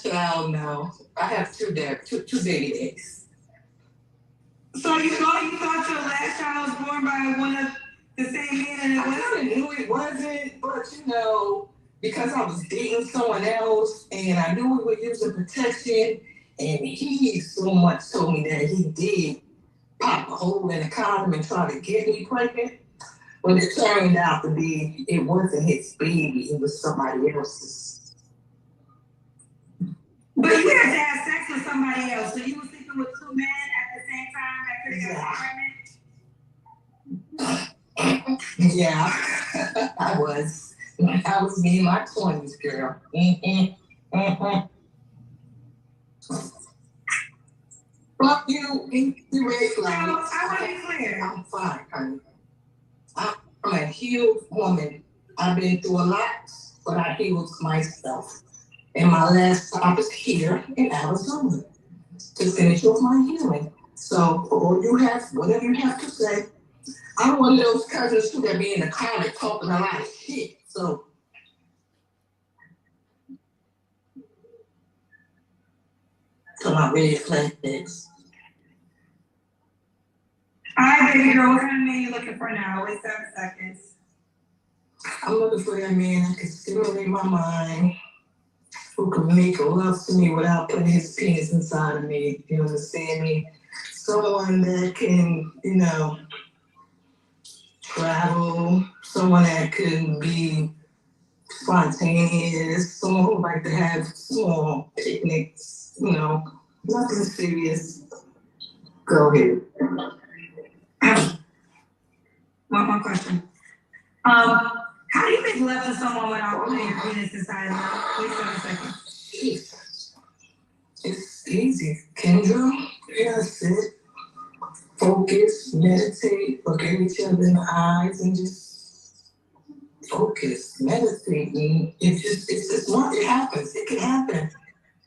child now. I have two baby days. So you thought your last child was born by one of the same man, and it wasn't? I kind of knew it wasn't, but because I was dating someone else, and I knew we were using protection, and he so much told me that he did pop a hole in the condom and try to get me pregnant. But it turned out to be, it wasn't his baby, it was somebody else's. But you had to have sex with somebody else, so you were sleeping with 2 men at the same time after you got pregnant? Yeah, I was. I was me in my 20s, girl. Fuck you red flags. I want to be clear. I'm fine, honey. I'm a healed woman. I've been through a lot, but I healed myself. And my last stop is here in Arizona to finish off my healing. So, for all whatever you have to say, I'm one of those cousins who that be in the comments talking a lot of shit. So, my red flags. All right, baby girl, what kind of man you looking for now? Wait 7 seconds. I'm looking for that man that can stimulate my mind, who can make love to me without putting his penis inside of me. You understand me? Someone that can, travel. Someone that can be spontaneous, someone who like to have small picnics, nothing serious. Go ahead. One more question. How do you make love to someone without putting your penis inside of them? Please for a second. It's easy. Kendra, sit, focus, meditate, look at each other in the eyes and just focus, meditate. It happens. It can happen.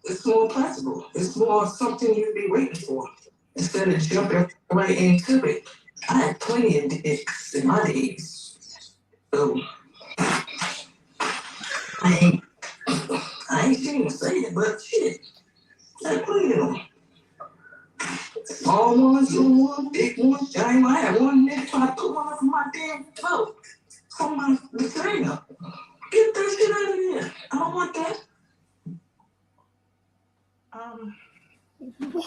It's more possible. It's more something you'd be waiting for instead of jumping right into it. I had plenty of dicks in my days. So I ain't ashamed to say it, but shit, I had plenty of them. Small ones, little ones, big ones, giant. I had one nigga try to throw one off my damn throat from my vagina. Get that shit out of here. I don't want that. What?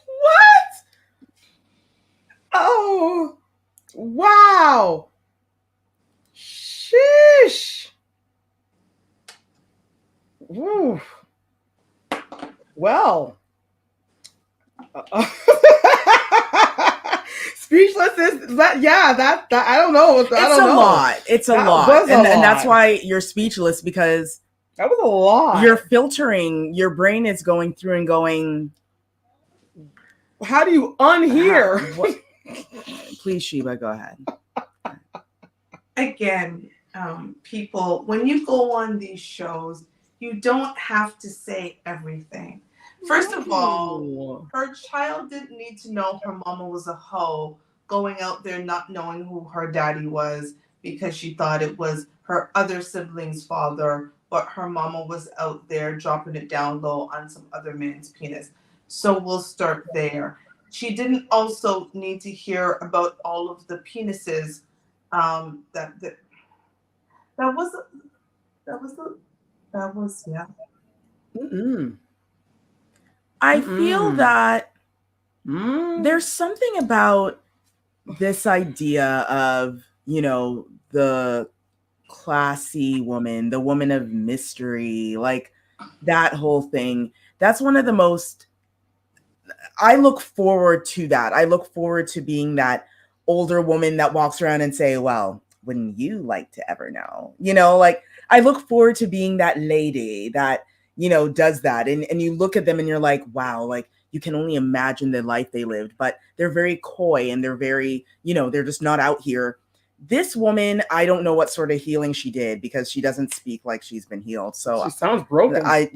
What? Oh, wow. Sheesh. Ooh. Well. Speechless is that? Yeah, that I don't know. It's a lot. It's a lot, and that's why you're speechless, because that was a lot. You're filtering. Your brain is going through and going. How do you unhear? Please, Sheba, go ahead. Again, people, when you go on these shows, you don't have to say everything. First of all, her child didn't need to know her mama was a hoe, going out there not knowing who her daddy was because she thought it was her other sibling's father, but her mama was out there dropping it down low on some other man's penis. So we'll start there. She didn't also need to hear about all of the penises that was yeah. Mm-mm. I feel that there's something about this idea of, the classy woman, the woman of mystery, like that whole thing. That's one of the most, I look forward to that. I look forward to being that older woman that walks around and say, well, wouldn't you like to ever know? I look forward to being that lady that, does that. And you look at them and you're like, wow, like you can only imagine the life they lived, but they're very coy and they're very, they're just not out here. This woman, I don't know what sort of healing she did because she doesn't speak like she's been healed. So she sounds broken. I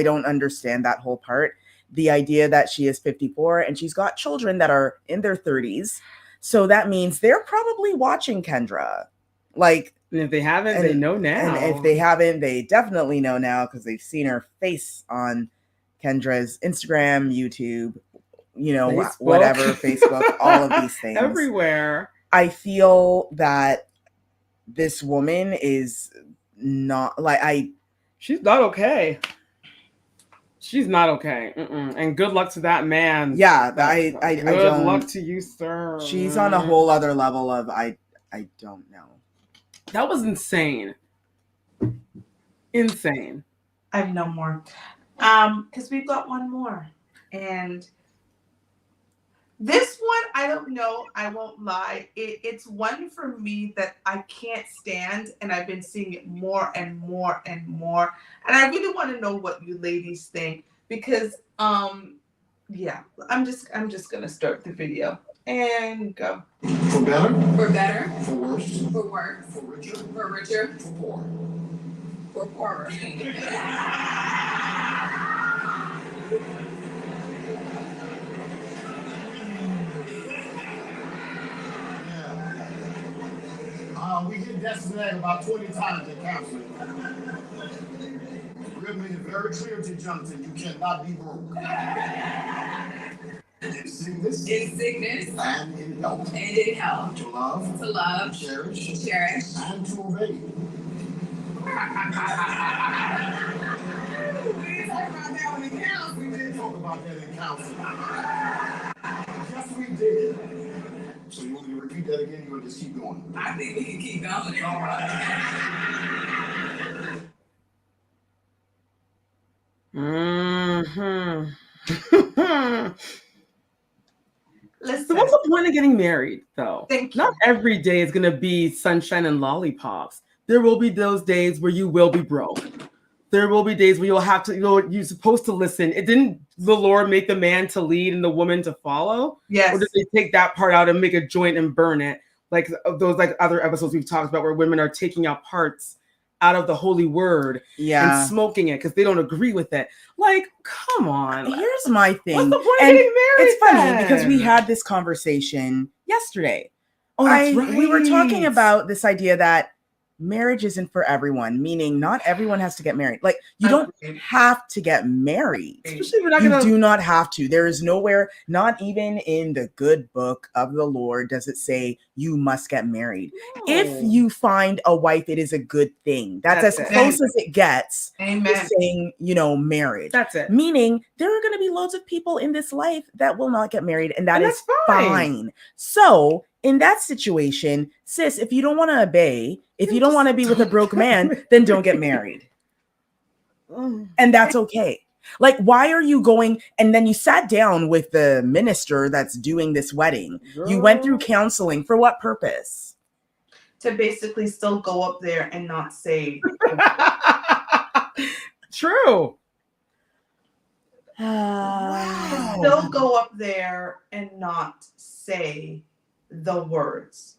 don't understand that whole part. The idea that she is 54 and she's got children that are in their 30s. So that means they're probably watching Kendra. And if they haven't, they know now. And if they haven't, they definitely know now because they've seen her face on Kendra's Instagram, YouTube, Facebook. Whatever, Facebook, all of these things. Everywhere. I feel that this woman is not she's not okay. She's not okay. And good luck to that man. Yeah, I don't. Good luck to you, sir. She's on a whole other level of I don't know. That was insane. Insane. I have no more. Because we've got one more. And this one, I don't know. I won't lie. It's one for me that I can't stand. And I've been seeing it more and more and more. And I really want to know what you ladies think. Because, yeah, I'm just going to start the video. And go. For better. For better. For worse. For worse. For richer. For richer. For poor. For poorer. We hit that snag about 20 times in counseling. We made it very clear to Jonathan, you cannot be broke. In sickness. In sickness. And in health. And in health. To love. To love. Cherish. Cherish. And to obey. We did talk about that in council. Yes, we did. So you want me to repeat that again? You want to just keep going? I think we can keep going. All right. Listen. So what's the point of getting married, though? Thank you. Not every day is going to be sunshine and lollipops. There will be those days where you will be broke. There will be days where you'll have to, you're supposed to listen. It didn't the Lord make the man to lead and the woman to follow? Yes. Or did they take that part out and make a joint and burn it? Like those other episodes we've talked about where women are taking out parts out of the holy word and smoking it because they don't agree with it. Like, come on. Here's my thing. What's the point of getting married? It's funny because we had this conversation yesterday. Oh, that's right. We were talking about this idea that marriage isn't for everyone, meaning not everyone has to get married. Like, you don't have to get married. Especially we're not You do not have to. There is nowhere, not even in the good book of the Lord, does it say you must get married. No. If you find a wife, it is a good thing. That's as close as it gets to saying, marriage. That's it. Meaning there are going to be loads of people in this life that will not get married, and that's fine. So in that situation, sis, if you don't want to obey, if you don't want to be with a broke man, then don't get married. And that's okay. Like, why are you going? And then you sat down with the minister that's doing this wedding. Girl. You went through counseling for what purpose? To basically still go up there and not say. True. Still go up there and not say the words.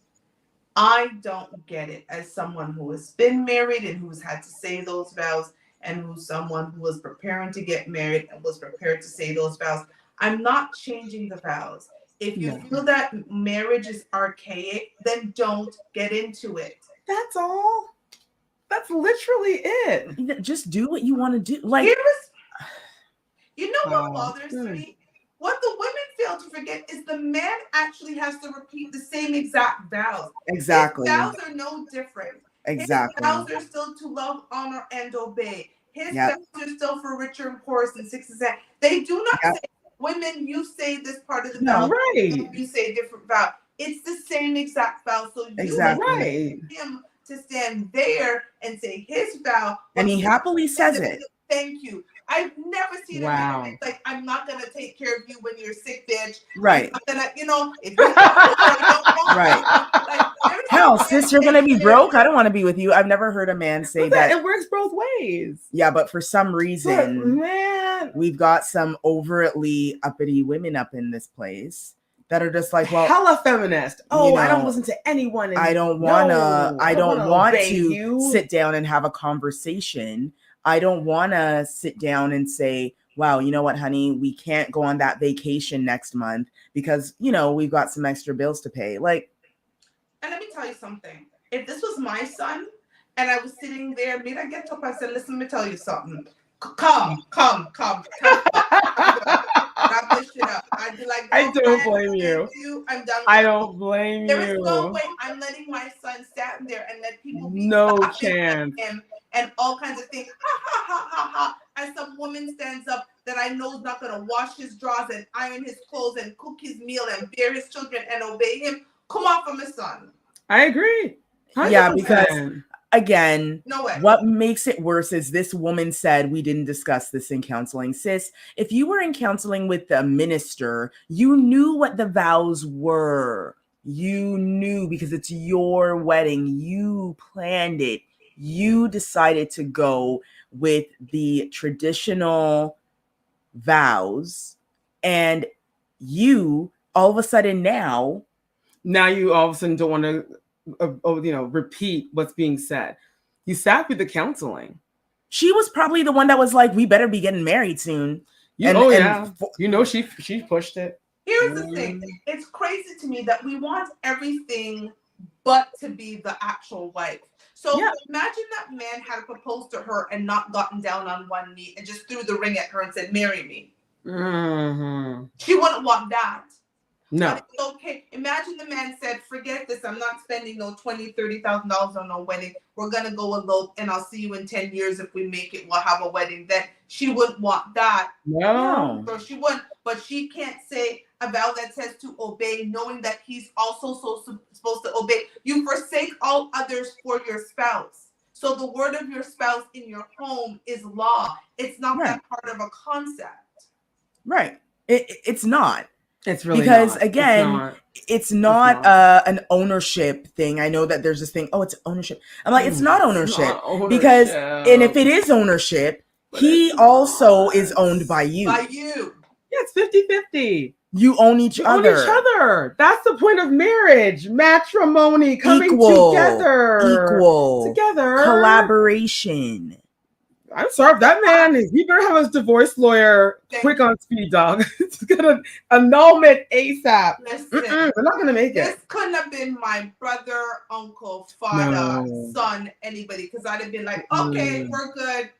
I don't get it as someone who has been married and who's had to say those vows, and who's someone who was preparing to get married and was prepared to say those vows. I'm not changing the vows. If you feel that marriage is archaic, then don't get into it. That's all. That's literally it. Just do what you want to do. Like, what bothers me? What the women fail to forget is the man actually has to repeat the same exact vows. Exactly. His vows are no different. Exactly. His vows are still to love, honor, and obey. His vows are still for richer and poorest and 6 and 7. They do not say, women, you say this part of the vow. Right. You say a different vow. It's the same exact vow. So you want him to stand there and say his vow. And he happily says it. Thank you. I've never seen it like, I'm not gonna take care of you when you're sick, bitch. Right. I'm gonna, if you right. Like, hell, sis, you're gonna be broke. I don't want to be with you. I've never heard a man say that. It works both ways. Yeah, but for some reason, we've got some overtly uppity women up in this place that are just like, well, hella feminist. Oh, I don't listen to anyone. I don't want to sit down and have a conversation. I don't want to sit down and say, wow, you know what, honey, we can't go on that vacation next month because, we've got some extra bills to pay. Like, and let me tell you something. If this was my son and I was sitting there, I get up, I said, listen, let me tell you something. Come. Wrap this shit up. I'd be like, I don't blame you. I'm done. I don't blame you. There is no way I'm letting my son stand there and let people be no chance. Him and all kinds of things. Ha ha ha ha ha. And some woman stands up that I know is not gonna wash his drawers and iron his clothes and cook his meal and bear his children and obey him. Come on from his son. I agree. 100%. Yeah, because again, no way. What makes it worse is this woman said, we didn't discuss this in counseling. Sis, if you were in counseling with the minister, you knew what the vows were. You knew because it's your wedding. You planned it. You decided to go with the traditional vows, and you all of a sudden now you all of a sudden don't want to repeat what's being said. You sat through the counseling. She was probably the one that was like, we better be getting married soon. She pushed it. Here's the thing. It's crazy to me that we want everything but to be the actual wife. So imagine that man had proposed to her and not gotten down on one knee and just threw the ring at her and said, marry me. Mm-hmm. She wouldn't want that. No. But it's okay. Imagine the man said, forget this. I'm not spending no $20,000-$30,000 on no wedding. We're going to go elope and I'll see you in 10 years. If we make it, we'll have a wedding. Then she wouldn't want that. No. So she wouldn't. But she can't say a vow that says to obey, knowing that he's also supposed to obey. You forsake all others for your spouse. So the word of your spouse in your home is law. It's not that part of a concept. Right. It's not. It's really because not. again, it's not an ownership thing. I know that there's this thing. Oh, it's ownership. I'm like, it's not ownership, because, and if it is ownership, he also is owned by you. By you. Yeah, it's 50-50. You own each other. Own each other. That's the point of marriage. Matrimony. Coming together. Collaboration. I'm sorry if that man is. He better have his divorce lawyer quick on speed, dog. It's gonna annulment ASAP. Listen, we're not gonna make it. This couldn't have been my brother, uncle, father, son, anybody, because I'd have been like, okay, we're good.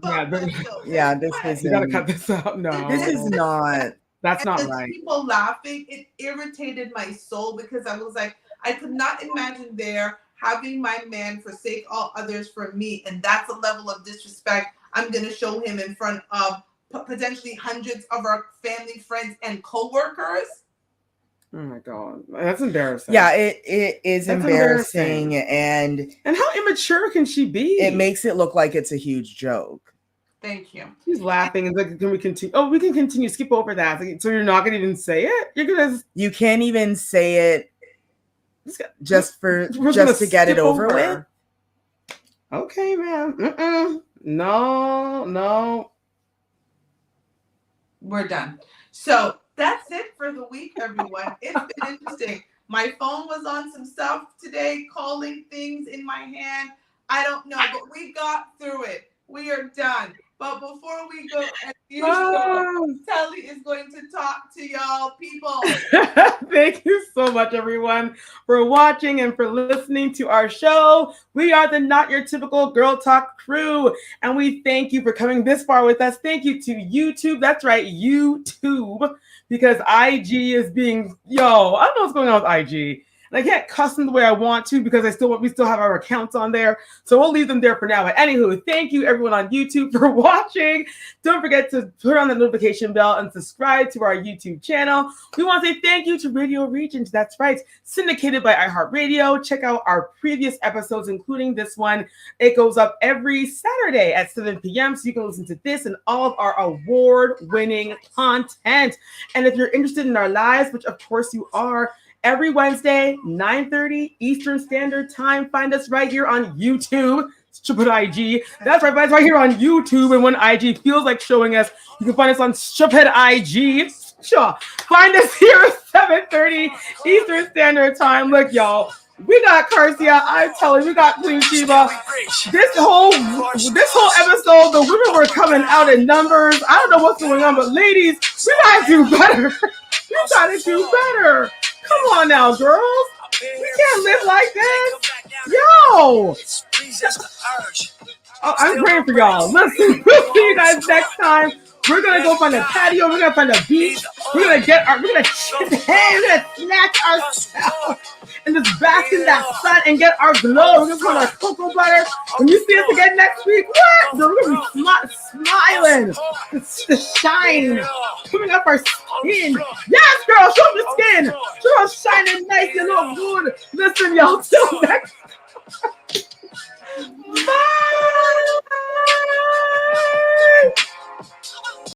This is. You gotta cut this out. No, this is not. That's not right. People laughing, it irritated my soul, because I was like, I could not imagine there having my man forsake all others for me, and that's a level of disrespect I'm going to show him in front of potentially hundreds of our family, friends, and co-workers. Oh my God, that's embarrassing. Yeah, it is embarrassing, and how immature can she be? It makes it look like it's a huge joke. Thank you. She's laughing. It's like, can we continue? Oh, we can continue. Skip over that. So you're not gonna even say it? You can't even say it. Just to get it over with. Okay, man. No. We're done. So that's it for the week, everyone. It's been interesting. My phone was on some stuff today, calling things in my hand. I don't know, but we got through it. We are done. But before we go, as usual, Telly is going to talk to y'all people. Thank you so much, everyone, for watching and for listening to our show. We are the Not Your Typical Girl Talk crew, and we thank you for coming this far with us. Thank you to YouTube. That's right, YouTube, because IG is being, I don't know what's going on with IG. And I can't custom the way I want to, because we still have our accounts on there. So we'll leave them there for now. But anywho, thank you everyone on YouTube for watching. Don't forget to put on the notification bell and subscribe to our YouTube channel. We want to say thank you to Radio Regent. That's right, syndicated by iHeartRadio. Check out our previous episodes, including this one. It goes up every Saturday at 7 p.m. So you can listen to this and all of our award-winning content. And if you're interested in our lives, which of course you are, every Wednesday, 9:30 Eastern Standard Time. Find us right here on YouTube. Stupid IG. That's right, find us right here on YouTube. And when IG feels like showing us, you can find us on Stupid IG. Sure. Find us here at 7:30 Eastern Standard Time. Look, y'all. We got Carcia, I'm telling you, we got Queen Sheba. This whole episode, the women were coming out in numbers. I don't know what's going on, but ladies, we gotta do better. We gotta do better. Come on now, girls. We can't live like this. Yo. Oh, I'm praying for y'all. Listen, we'll see you guys next time. We're gonna go find a patio. We're gonna find a beach. We're gonna snatch ourselves and just bask in that sun and get our glow. We're gonna put our cocoa butter. When you see us again next week, what? We're gonna be smiling. The shine coming up our skin. Yes, girl, show the skin. Show us shining nice and look good. Listen, y'all, till next time. Bye.